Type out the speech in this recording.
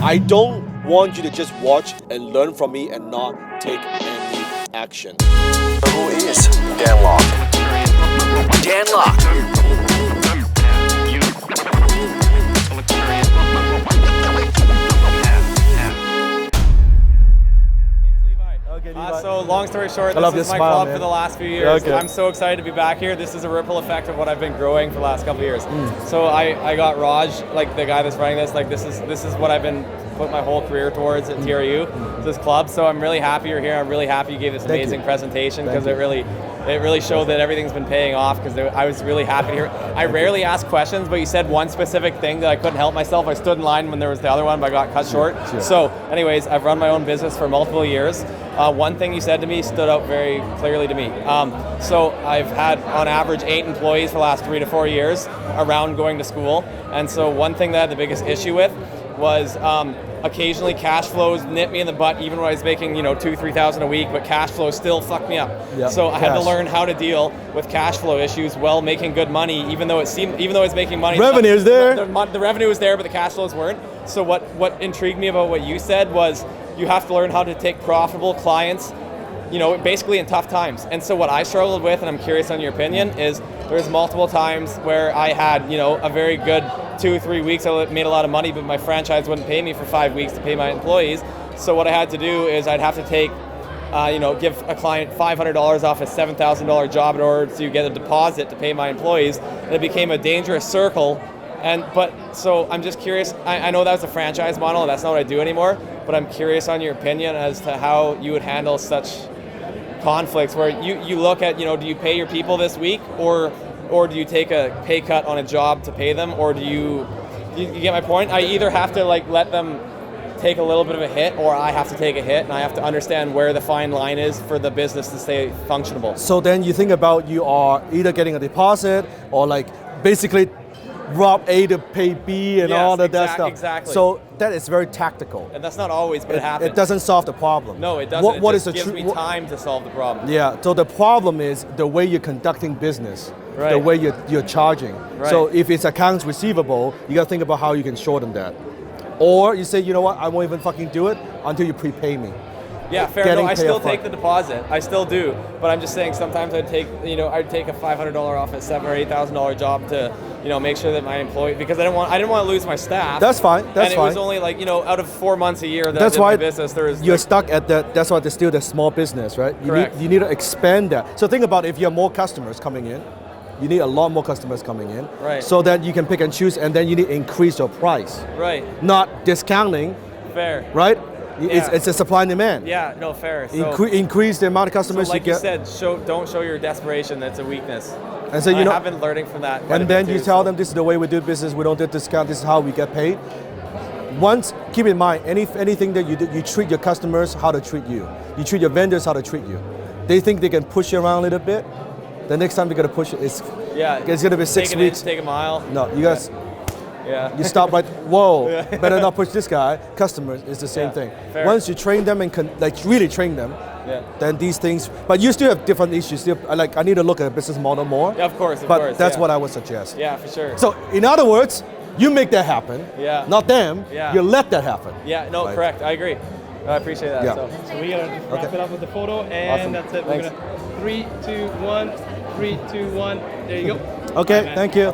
I don't want you to just watch and learn from me and not take any action. Who is Dan Lok? Dan Lok. So long story short, love this is your my smile, club man. for the last few years. Okay. I'm so excited to be back here. This is a ripple effect of what I've been growing for the last couple of years. So I got Raj, like the guy that's running this, like this is what I've been put my whole career towards at TRU, this club. So I'm really happy you're here. I'm really happy you gave this amazing presentation because it really showed that everything's been paying off because I was really happy to hear. I rarely ask questions, but you said one specific thing that I couldn't help myself. I stood in line when there was the other one, but I got cut short. So anyways, I've run my own business for multiple years. One thing you said to me stood out very clearly to me. So I've had on average 8 employees for the last 3 to 4 years around going to school. And so one thing that I had the biggest issue with was occasionally cash flows nip me in the butt even when I was making, $2,000-3,000 a week, but cash flow still fucked me up. Yeah, so I had to cash. learn how to deal with cash flow issues while making good money, even though it's making money. Revenue is there. The revenue was there, but the cash flows weren't. So what intrigued me about what you said was you have to learn how to take profitable clients, basically in tough times. And so what I struggled with, and I'm curious on your opinion, is there's multiple times where I had, a very good 2 or 3 weeks, I made a lot of money, but my franchise wouldn't pay me for 5 weeks to pay my employees. So what I had to do is I'd have to take, give a client $500 off a $7,000 job in order to get a deposit to pay my employees. And it became a dangerous circle. So I'm just curious, I know that was a franchise model, and that's not what I do anymore, but I'm curious on your opinion as to how you would handle such conflicts where you look at, do you pay your people this week or do you take a pay cut on a job to pay them, or do you get my point? I either have to let them take a little bit of a hit, or I have to take a hit, and I have to understand where the fine line is for the business to stay functionable. So then you think about you are either getting a deposit or basically rob A to pay B and all that stuff. Exactly. So that is very tactical. And that's not always, but it happens. It doesn't solve the problem. No, it doesn't. What it is just the gives me time to solve the problem. Yeah, so the problem is the way you're conducting business, Right. the way you're charging. Right. So if it's accounts receivable, you gotta think about how you can shorten that. Or you say, you know what, I won't even fucking do it until you prepay me. Yeah, fair. Getting No, I pay still upfront. take the deposit. I still do. But I'm just saying sometimes I'd take a $500 off a $7,000 or $8,000 job to, make sure that my employee, because I didn't want to lose my staff. That's fine. That's and fine. it was only out of 4 months a year that That's I did why my business. There was you're stuck at that. That's why there's still the small business, right? Correct. You need to expand that. So think about if you have more customers coming in, you need a lot more customers coming in. Right. So that you can pick and choose, and then you need to increase your price. Right. Not discounting, Fair. right? Yeah. It's a supply and demand. Yeah. No. Fair. So, Increase the amount of customers like you you get. said, don't show your desperation. That's a weakness. And so I have been learning from that. quite a and bit then you too, tell so- them this is the way we do business. We don't do discount. This is how we get paid. Once, keep in mind, anything that you do, you treat your customers how to treat you. You treat your vendors how to treat you. They think they can push you around a little bit. The next time you're gonna push it, it's gonna be 6 take weeks. Take a mile. No, you guys, Yeah. you stop right. Whoa, better not push this guy. Customers is the same Yeah, thing. fair. Once you train them and really train them, Yeah. then these things. But you still have different issues. I need to look at the business model more. Yeah, of course. But that's yeah. what I would suggest. Yeah, for sure. So in other words, you make that happen. Yeah. Not them. Yeah. You let that happen. Yeah, no, Right. correct. I agree. I appreciate that. Yeah. So. So we gotta wrap it up with the photo, and Awesome. that's it. Thanks. We're gonna 3, 2, 1. 3, 2, 1. There you go. Okay. Bye, man. Thank you.